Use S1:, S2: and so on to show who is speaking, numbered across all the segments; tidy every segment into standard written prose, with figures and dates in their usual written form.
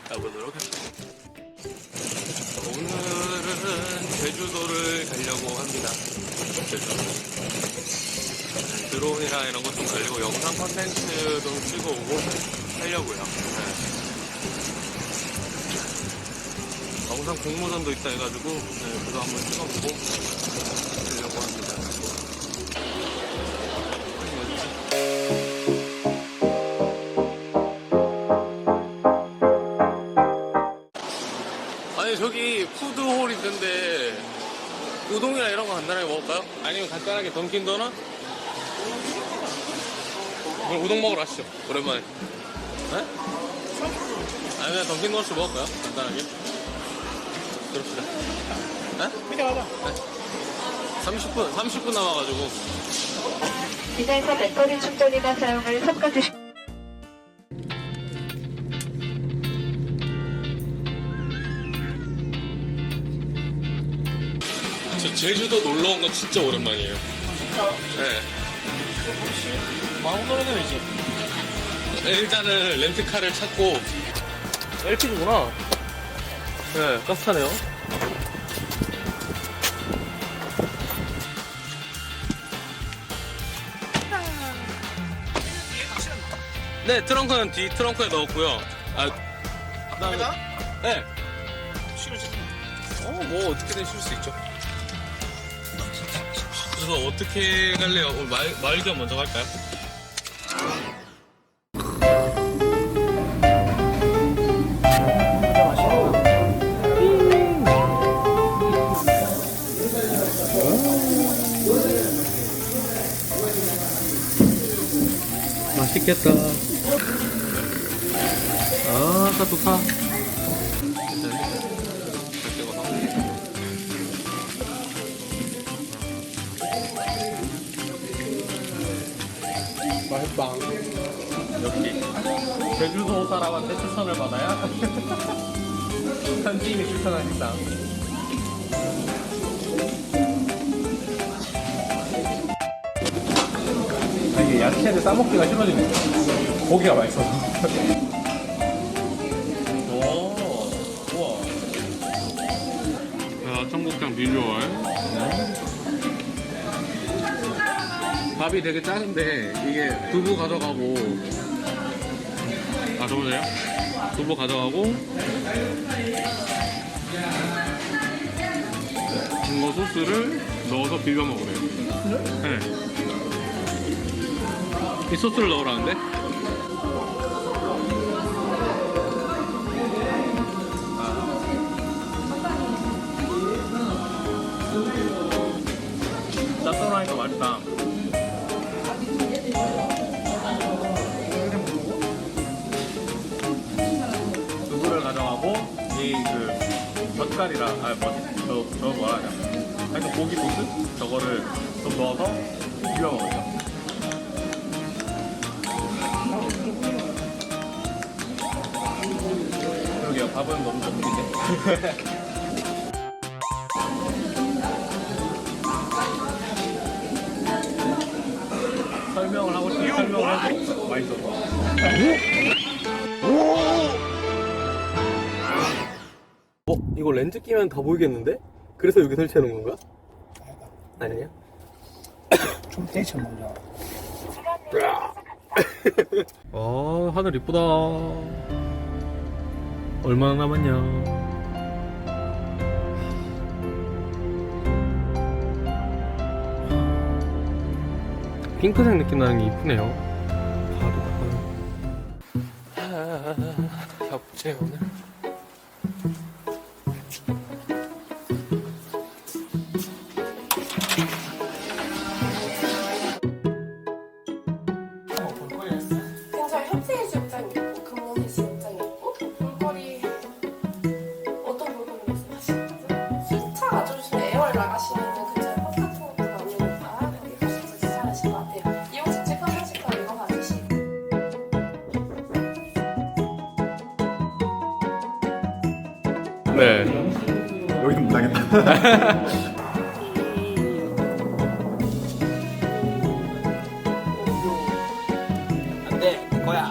S1: 가보도록 하겠습니다. 오늘은 제주도를 가려고 합니다. 제주도. 드론이나 이런 것 좀 걸리고 영상 컨텐츠 좀 찍어오고 하려고요. 네. 영상 공모전도 있다 해가지고 그거 한번 찍어보고 하려고 합니다. 아니 저기 푸드홀 있는데 우동이나 이런 거 간단하게 먹을까요? 아니면 간단하게 던킨 도넛? 그럼 우동 먹으러 가시죠. 오랜만에. 네? 아니 그냥 던킨 도넛 먹을까요? 간단하게. 그럽시다. 네?
S2: 이제 가자.
S1: 네. 30분 남아가지고.
S3: 기사에서 배터리 충전이나 사용을 섞어주시.
S1: 저 제주도 놀러 온 건 진짜 오랜만이에요. 네.
S2: 마음으로는 이제
S1: 일단은 렌트카를 찾고.
S2: LPG구나.
S1: 네, 가스타네요. 네, 트렁크는 뒤 트렁크에 넣었고요. 그다음에 네.
S2: 실으시죠.
S1: 뭐 어떻게든 쉴 수 있죠. 그래서 어떻게 갈래요? 오늘 마을겸 먼저 갈까요? 맛있겠다. 아, 좋다.
S2: 맛있다.
S1: 역시 제주도 사람한테 추천을 받아야 현지인이 추천한 식당.
S2: 이게 야채를 싸먹기가 싫어지네. 고기가 맛있어서.
S1: 오, 우와. 자, 청국장 비주얼. 밥이 되게 작은데 이게 두부 가져가고. 아, 저보세요? 두부 가져가고. 이거 소스를 넣어서 비벼 먹으래요. 네. 이 소스를 넣으라는데? 짭조름하니까 맛있다. 두부를 가져가고 이 그 젓갈이랑 저 뭐라 하냐? 하여튼 고기 소스 저거를 좀 넣어서 비벼 먹어요. 그러게요. 밥은 너무 적은데. 설명을 하고 싶은 설명을 하고 맛있어서.
S4: 이거 렌즈 끼면 다 보이겠는데? 그래서 여기 설치하는 건가? 아니에요?
S2: 좀 떼쳐 먹자.
S4: 아, 하늘 이쁘다. 얼마나 남았냐? 핑크색 느낌 나는 게 이쁘네요. 바로
S1: 겹제 오늘.
S5: 굉장히 협세의 시장이 있고 금원의 시장이 있고 볼거리 어떤 볼거리 말씀하시는 거죠? 수차 가져오시는 에어를 나가시는 근처에 팝 같은 것도 많으니까 거기 가셔서 시작하실 것 같아요. 이용식 체크하실 거 이거 받으시고
S1: 네.
S2: 여기는 못하겠다.
S4: 안돼, 거야.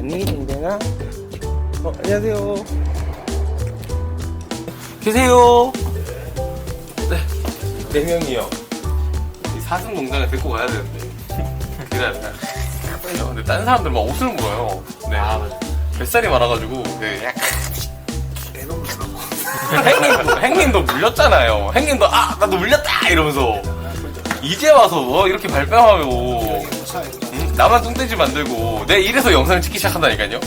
S4: 있니, 댕댕아? 안녕하세요. 계세요. 네, 4명이요. 이 사슴 농장에 데리고 가야 되는데. 기다려. 근데 다른 사람들 막 옷을 물어요. 네. 아, 맞아. 뱃살이 많아가지고, 네, 약간. 행님도 물렸잖아요. 행님도, 나도 물렸다! 이러면서. 이제 와서 이렇게 발뺌하고, 나만 뚱돼지 만들고, 내 이래서 영상을 찍기 시작한다니까요?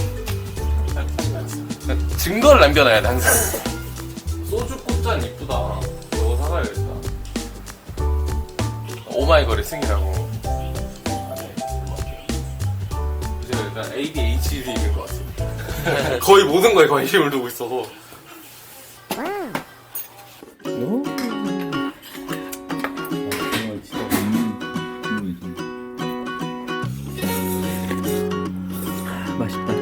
S4: 증거를 남겨놔야 돼, 항상. 소주 꽃잔 이쁘다. 저거 사가야겠다. 오마이걸의 승이라고. 제가 일단 ADHD인 것 같습니다. 거의 모든 거에 관심을 두고 있어서. 맛있다.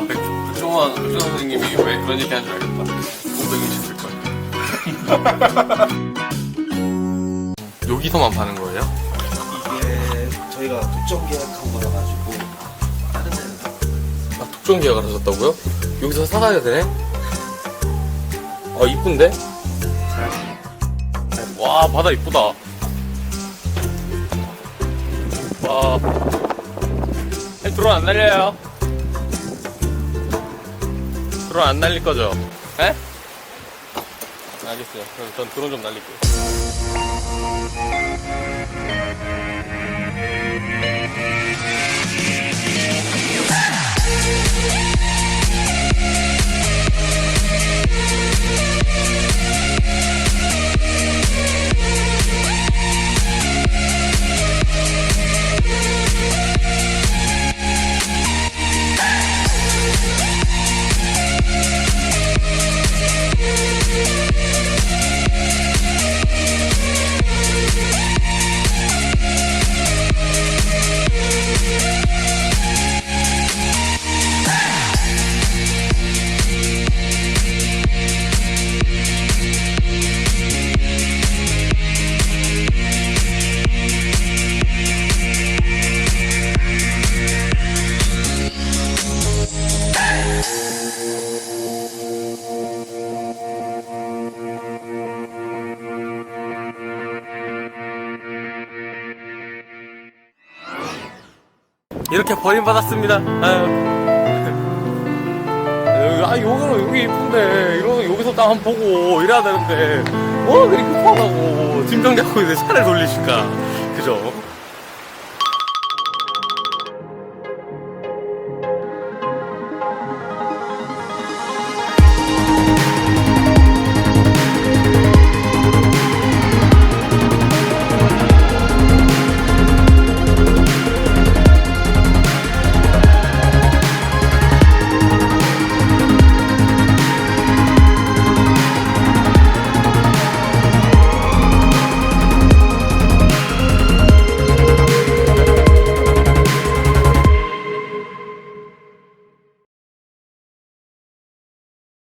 S4: 백종원 선생님이 왜 그런 얘기 하는 줄 알겠다. 공백이 싶을 거야. 여기서만 파는 거예요?
S6: 이게 저희가 독점 계약한 거라 가지고 다른 데는
S4: 독점 계약을 하셨다고요? 여기서 사가야 되네? 이쁜데? 와, 바다 이쁘다. 와. 드론 안 날려요? 드론 안 날릴 거죠? 에? 알겠어요. 그럼 전 드론 좀 날릴게요. 이렇게 버림받았습니다. 여기 이쁜데, 여기서 딱 한번 보고 이래야 되는데, 그렇게 급하다고, 짐 정리하고 이제 차를 돌리실까. 그죠?